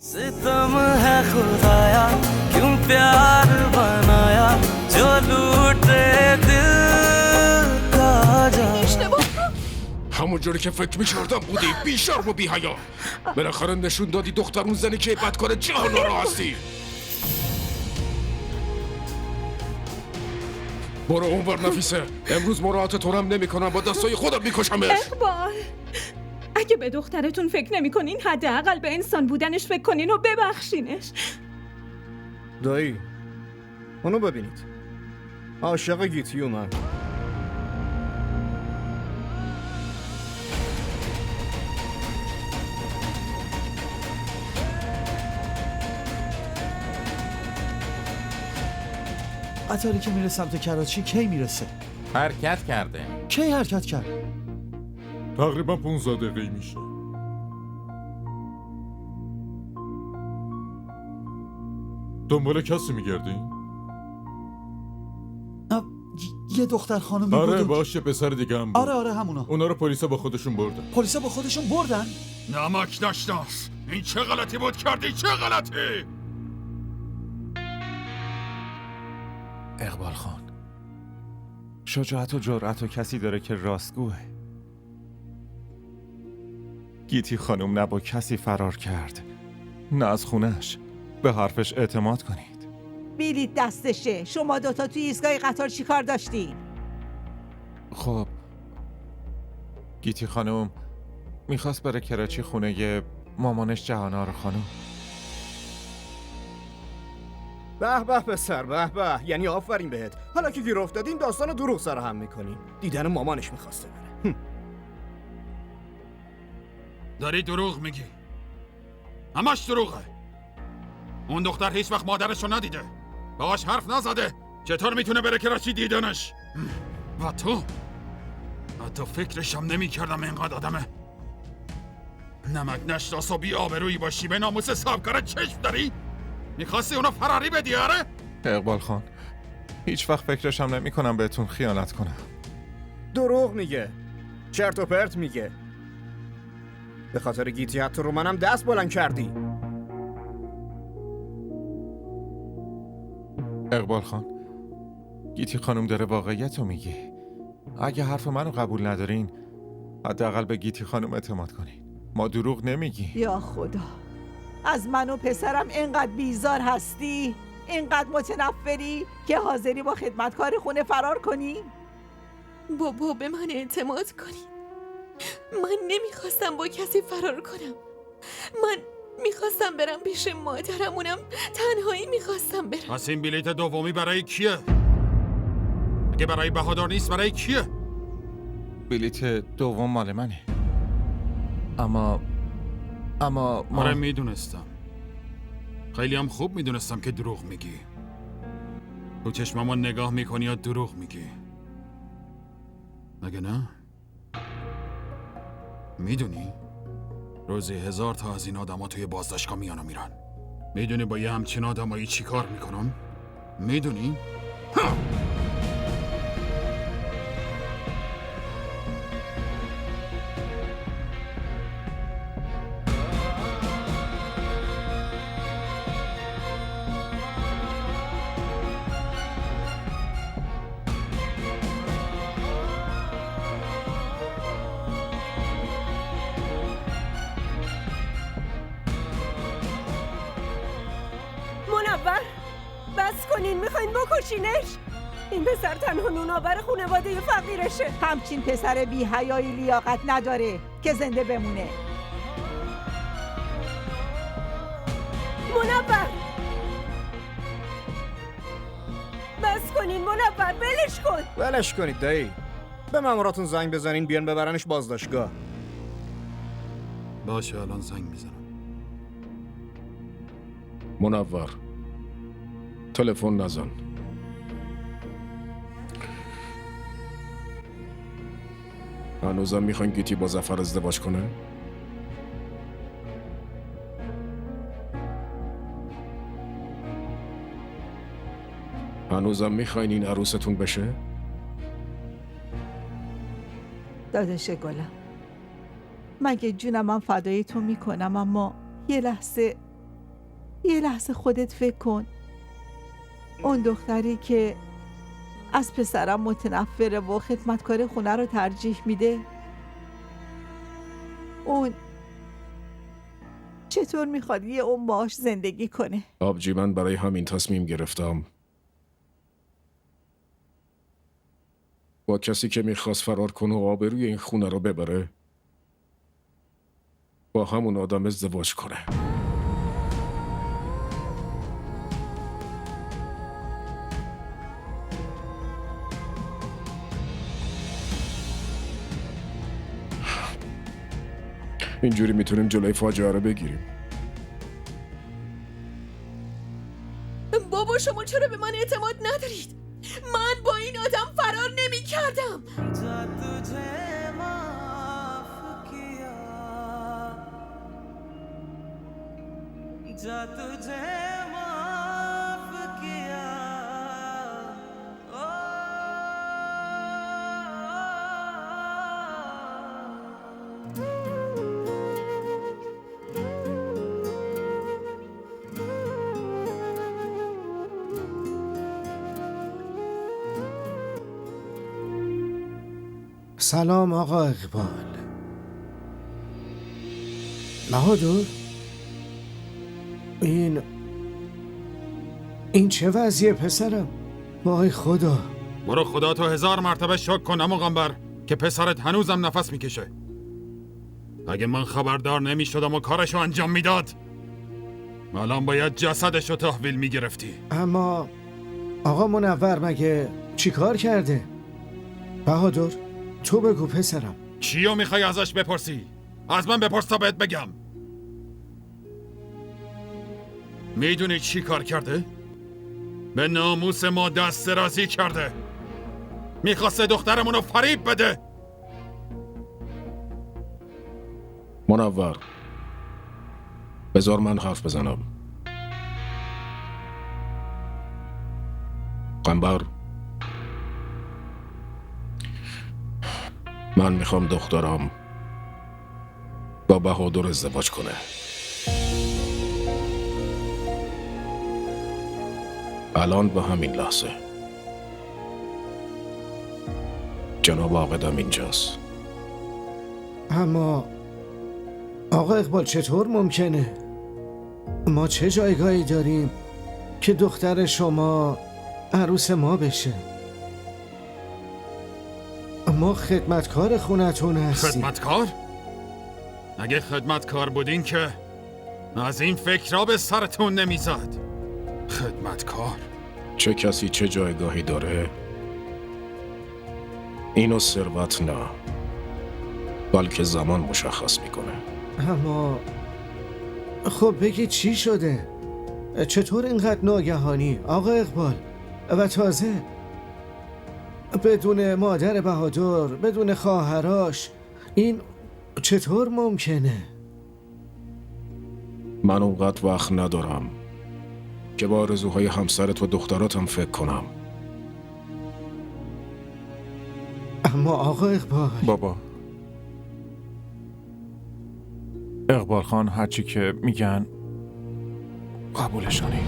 सितम है खुदाया क्यों प्यार बनाया जो लूटे दिल का जा همون جوری که فکر می‌کردم بودی، بیشرم و بی‌حیا. بالاخره نشون دادی دخترون زنی که بدکار جهان را هستی. برو اونور نفیسه. امروز مراعات تو هم نمی‌کنم، با دستای خودم می‌کشمش. اقبال، اگه به دخترتون فکر نمی‌کنین حداقل به انسان بودنش فکر کنین و ببخشینش. دایی اونو ببینید، عاشق گیتی اومد. قطاری که میره سمت کراچی کی میرسه؟ حرکت کرده. کی حرکت کرد؟ تقریبا 15 دقیقه میشه. دنبال کسی میگردی؟ یه دختر خانمی آره بود. باشه، پسر دیگه هم بود. آره همونا. اونا رو پلیسا با خودشون بردن. پلیسا با خودشون بردن؟ نمک نشناس. این چه غلطی بود کردی؟ چه غلطی؟ اقبال خان، شجاعت و جرأت و کسی داره که راستگوه. گیتی خانم نه با کسی فرار کرد نه از خونش. به حرفش اعتماد کنید. بلیط دستشه. شما دوتا توی ایستگاه قطار چی کار داشتین؟ خب گیتی خانم میخواست بره کراچی خونه مامانش جهانار خانم. به به پسر، به به، یعنی آفرین بهت. حالا که گیر افتادین داستان دروغ سر هم میکنی. دیدن مامانش میخواسته بره. داری دروغ میگی. همش دروغه. اون دختر هیچ وقت مادرشو ندیده، باهاش حرف نزده. چطور میتونه بره کراچی دیدنش؟ و تو؟ حتی فکرشم نمی کردم اینقدر آدمه نمک نشناس و بی آبرویی باشی. به ناموس صاحبکار چشم داری؟ میخواستی اونو فراری بدی؟ آره؟ اقبال خان، هیچ وقت فکرشم نمی کنم بهتون خیانت کنم. دروغ میگه، چرت و پرت میگه. به خاطر گیتی حتی رو منم دست بلند کردی. اقبال خان، گیتی خانم داره واقعیت رو میگه. اگه حرف منو قبول ندارین حداقل به گیتی خانم اعتماد کنین. ما دروغ نمیگی. یا خدا، از من و پسرم اینقدر بیزار هستی؟ اینقدر متنفری که حاضری با خدمتکار خونه فرار کنی؟ بابا به من اعتماد کنین. من نمیخواستم با کسی فرار کنم. من میخواستم برم پیش مادرمونم. تنهایی میخواستم برم. پس این بلیت دومی برای کیه؟ اگه برای بهادر نیست برای کیه؟ بلیت دوم مال منه. اما ما... آره میدونستم. خیلی هم خوب میدونستم که دروغ میگی. تو چشممو نگاه میکنی یا دروغ میگی؟ مگه نه؟ میدونی؟ روزی 1000 تا از این آدما توی بازداشتگاه میان و میرن. میدونی با یه همچین آدمایی چی کار میکنن؟ میدونی؟ منور، بس کنین، میخواین بکشینش؟ این پسر تنها نونآور خانواده فقیرشه. همچین پسر بی حیایی لیاقت نداره که زنده بمونه. منور، بس کنین. منور، ولش کن. ولش کنید دایی. به ماموراتون زنگ بزنین بیان ببرنش بازداشتگاه. باشه الان زنگ میزنم. منور، تلفن نزن. هنوزم میخواین گیتی با ظفر ازدواج کنه؟ هنوزم میخواین این عروستون بشه؟ داداش گلم، مگه جونم من فدای تو میکنم، اما یه لحظه یه لحظه خودت فکر کن. اون دختری که از پسرم متنفره و خدمتکار خونه رو ترجیح میده، اون چطور میخواد یه اون باهاش زندگی کنه؟ آبجی، من برای همین تصمیم گرفتم با کسی که میخواست فرار کنه و آبروی این خونه رو ببره با همون آدم ازدواج کنه. اینجوری میتونیم جلوی فاجعه رو بگیریم. بابا شما چرا به من اعتماد ندارید؟ من با این آدم فرار نمی کردم. سلام آقا اقبال. بهادر، این چه وضعیه پسرم؟ وای خدا. برو خدا تو 1000 مرتبه شکر کن مغنبر که پسرت هنوزم نفس میکشه. اگه من خبردار نمیشدم و کارشو انجام میداد، الان باید جسدشو تحویل میگرفتی. اما آقا منور مگه چی کار کرده؟ بهادر تو بگو پسرم. چیو میخوای ازش بپرسی؟ از من بپرس تا بهت بگم. میدونی چی کار کرده؟ به ناموس ما دست درازی کرده. میخواسته دخترمونو فریب بده. منور، بذار من حرف بزنم. قنبر، من میخوام دخترم با بهادر ازدواج کنه. الان به همین لحظه. جناب عاقدم اینجاست. اما آقا اقبال چطور ممکنه؟ ما چه جایگاهی داریم که دختر شما عروس ما بشه؟ ما خدمتکار خونتون هستیم. خدمتکار؟ اگه خدمتکار بودین که از این فکرها به سرتون نمیزد. خدمتکار؟ چه کسی چه جایگاهی داره؟ اینو ثروت نه، بلکه زمان مشخص میکنه. اما خب بگی چی شده؟ چطور اینقدر ناگهانی آقا اقبال؟ و تازه بدون مادر بهادر، بدون خواهراش، این چطور ممکنه؟ من اونقدر وقت ندارم که با آرزوهای همسرت و دختراتم فکر کنم. اما آقا اقبال. بابا اقبال خان هرچی که میگن قبولشونی.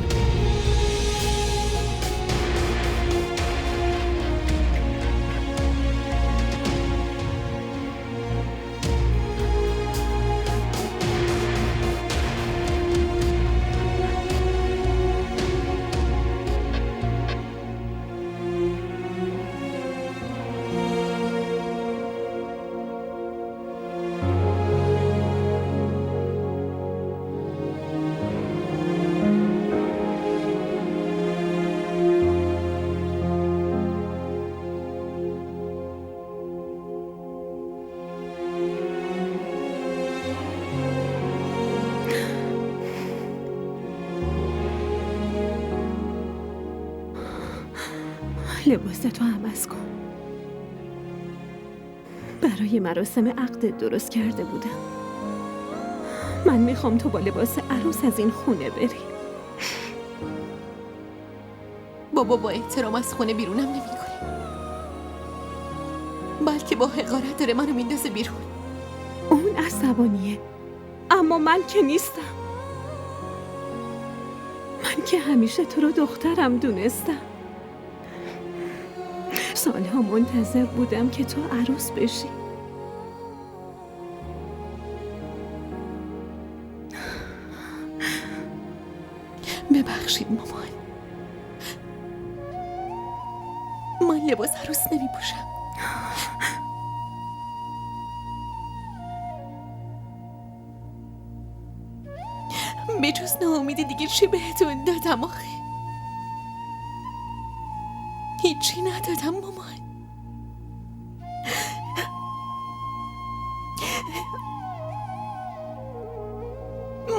لباستو عوض کن. برای مراسم عقد درست کرده بودم. من میخوام تو با لباس عروس از این خونه بری. بابا با احترام از خونه بیرونم نمیکنه، بلکه با حقارت داره منو میندازه بیرون. اون عصبانیه، اما من که نیستم. من که همیشه تو رو دخترم دونستم. سالها منتظر بودم که تو عروس بشی. ببخشید مامان، من لباس عروس نمی پوشم. به جز ناامیدی دیگه چی بهتون دادم آخه؟ هیچی ندادم مامان.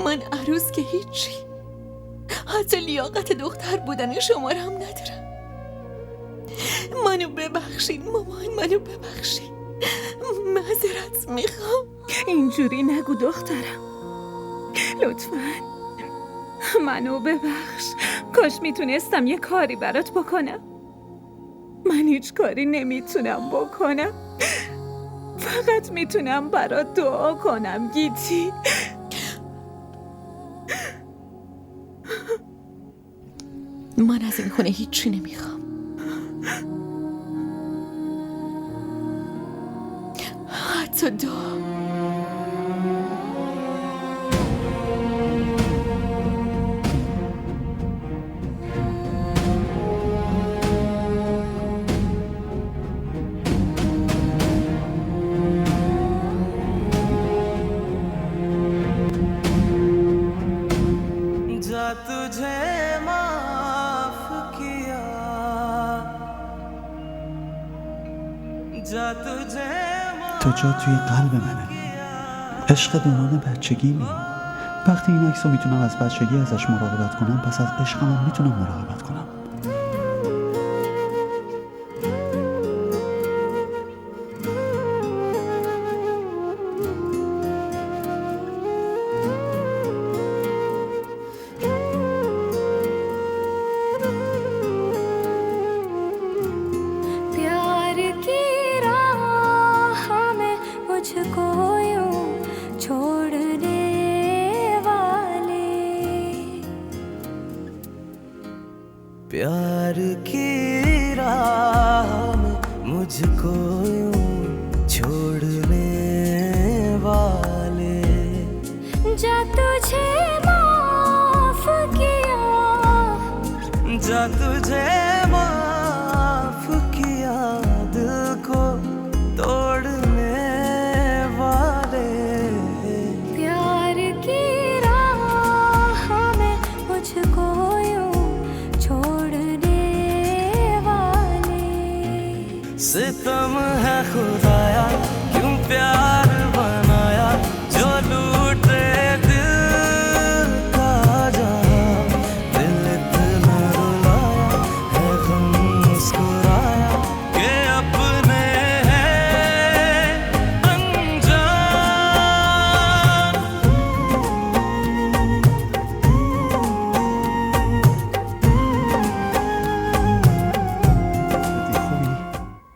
من عروس که هیچی، حتی لیاقت دختر بودن شما رو هم ندارم. منو ببخشید مامان، منو ببخشید. معذرت میخوام. اینجوری نگو دخترم، لطفاً منو ببخش. کاش میتونستم یه کاری برات بکنم. من هیچ کاری نمیتونم بکنم، فقط میتونم برات دعا کنم گیتی. من از این خونه هیچی نمیخوام، حتی دعا. तुझे माफ किया, जा तुझे تو جا توی قلب منه، عشق دوران بچگیمی. وقتی این عکس رو میتونم از بچگی ازش مراقبت کنم، پس از عشقم میتونم مراقبت کنم. प्यार की राह में मुझको यूं छोड़ने वाले, जा तुझे माफ किया, जा तुझे माफ किया, दिल को तोड़ने वाले। प्यार की राह में मुझको सितम है खुदाया, क्यों प्यार बनाया, जो लूटे दिल का जहां। दिल इतना रुलाया है, गम मुस्कुराया कि अपने हैं अनजान।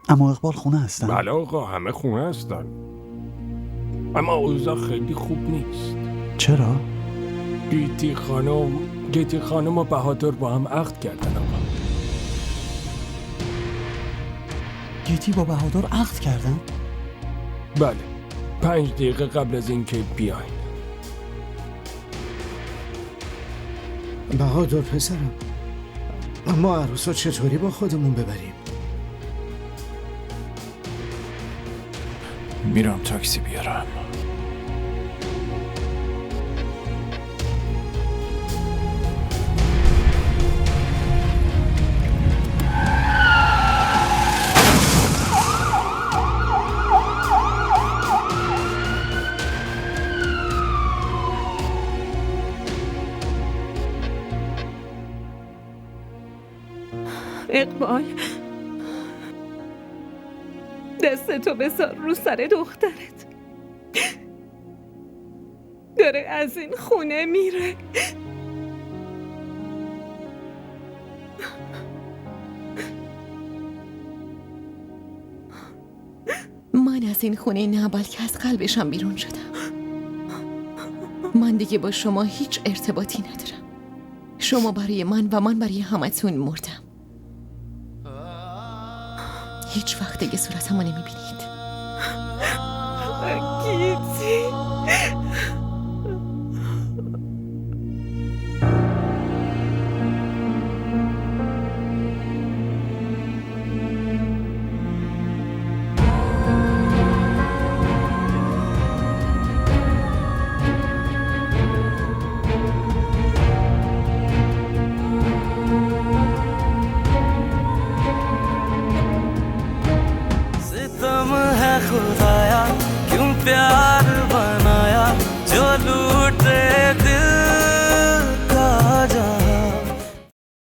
اما اقبال خونه هستن؟ بله آقا، همه خونه هستن، اما اوضاع خیلی خوب نیست. چرا؟ گیتی خانم و بهادر با هم عقد کردن آقا. گیتی با بهادر عقد کردن؟ بله، 5 دقیقه قبل از اینکه بیاین. بهادر پسرم، ما عروس رو چطوری با خودمون ببریم؟ میرم تاکسی بیارم. اقبال، دستتو بذار رو سر دخترت، داره از این خونه میره. من از این خونه نه، بلکه از قلبشم بیرون شدم. من دیگه با شما هیچ ارتباطی ندارم. شما برای من و من برای همتون مردم. هیچ وقت دیگه صورتمو نمیبینید. گیتی सितम है खुदाया क्यों प्यार